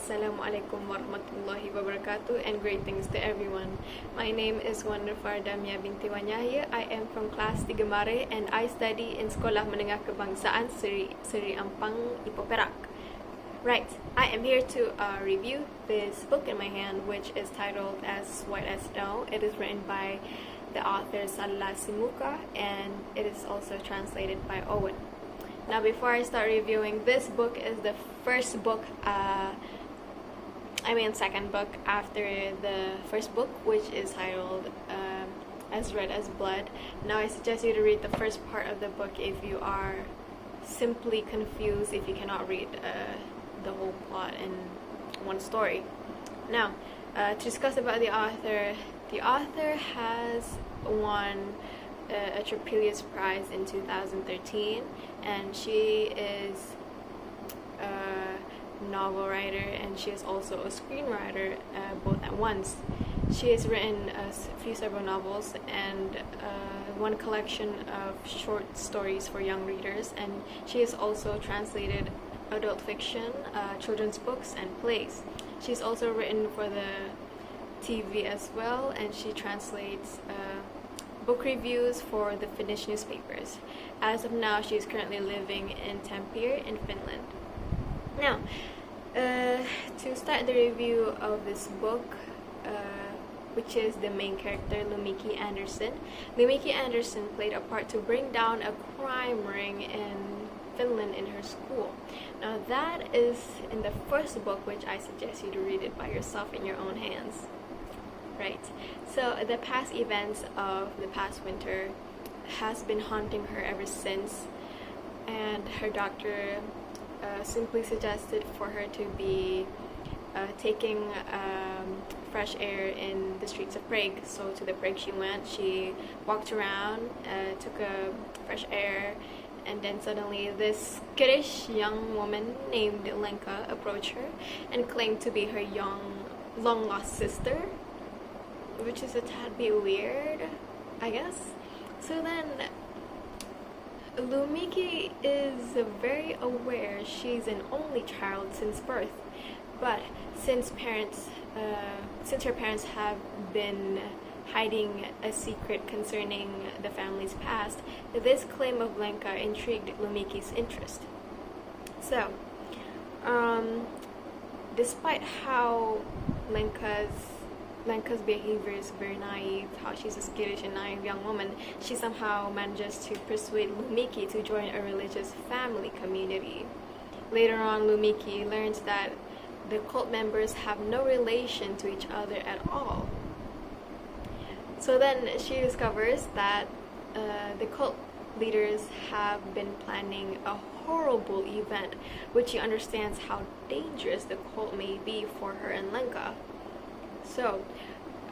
Assalamualaikum warahmatullahi wabarakatuh and greetings to everyone. My name is Wonderfar Damia binti Wanyahya. I am from class 3 Mare and I study in Sekolah Menengah Kebangsaan Seri Ampang, Ipoh Perak. Right, I am here to review this book in my hand, which is titled As White as Snow. It is written by the author Sallah Simuka and it is also translated by Owen. Now, before I start reviewing, this book is the first book, second book after the first book, which is titled As Red as Blood. Now, I suggest you to read the first part of the book if you are simply confused, if you cannot read the whole plot in one story. Now, to discuss about the author has won a Tropelius Prize in 2013, and she is a novel writer and she is also a screenwriter, both at once. She has written several novels and one collection of short stories for young readers, and she has also translated adult fiction, children's books, and plays. She's also written for the TV as well, and she translates book reviews for the Finnish newspapers. As of now, she is currently living in Tampere in Finland. Now, to start the review of this book, which is the main character, Lumikki Andersson. Lumikki Andersson played a part to bring down a crime ring in Finland in her school. Now that is in the first book, which I suggest you to read it by yourself in your own hands. Right, so the past events of the past winter has been haunting her ever since, and her doctor simply suggested for her to be taking fresh air in the streets of Prague. So to the Prague she went, she walked around, took a fresh air, and then suddenly this skittish young woman named Lenka approached her and claimed to be her long lost sister, which is a tad bit weird, I guess. So then Lumikki is very aware she's an only child since birth, but since her parents have been hiding a secret concerning the family's past, this claim of Lenka intrigued Lumikki's interest. So, despite how Lenka's behavior is very naive, how she's a skittish and naive young woman, she somehow manages to persuade Lumikki to join a religious family community. Later on, Lumikki learns that the cult members have no relation to each other at all. So then she discovers that the cult leaders have been planning a horrible event, which she understands how dangerous the cult may be for her and Lenka. So,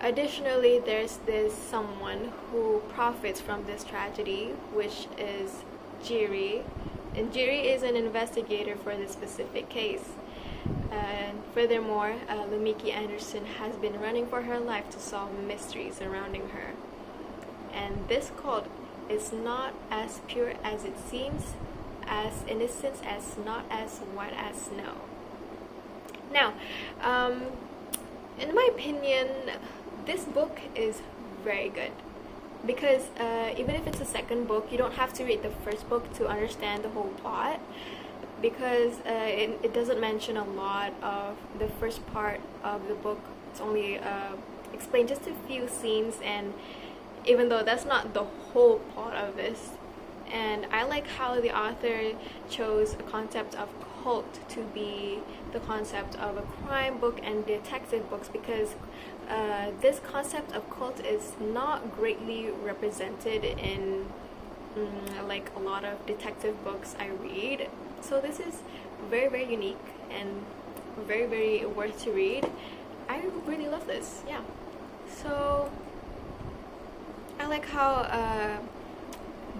additionally, there's this someone who profits from this tragedy, which is Jiri. And Jiri is an investigator for this specific case. And furthermore, Lumikki Andersson has been running for her life to solve mysteries surrounding her. And this cult is not as pure as it seems, as innocent as not as white as snow. Now, in my opinion, this book is very good because even if it's a second book, you don't have to read the first book to understand the whole plot, because it doesn't mention a lot of the first part of the book. It's only explained just a few scenes, and even though that's not the whole plot of this. And I like how the author chose a concept of cult to be the concept of a crime book and detective books, because this concept of cult is not greatly represented in like a lot of detective books I read. So this is very, very unique and very, very worth to read. I really love this, yeah. So I like how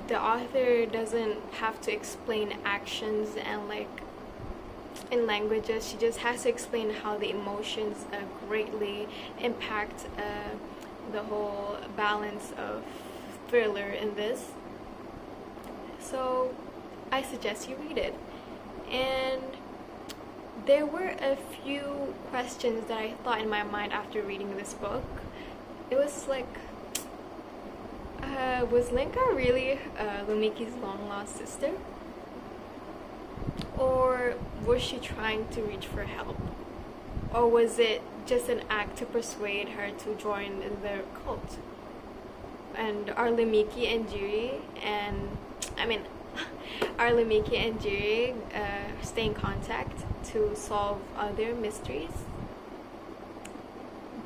the author doesn't have to explain actions and like in languages. She just has to explain how the emotions greatly impact the whole balance of thriller in this. So I suggest you read it. And there were a few questions that I thought in my mind after reading this book. It was like, was Lenka really Lumiki's long-lost sister? Or was she trying to reach for help? Or was it just an act to persuade her to join their cult? And are Lumiki and Jiri stay in contact to solve other mysteries?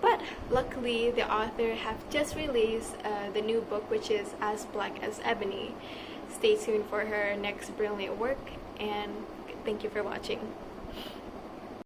But luckily, the author have just released the new book, which is As Black as Ebony. Stay tuned for her next brilliant work, and thank you for watching.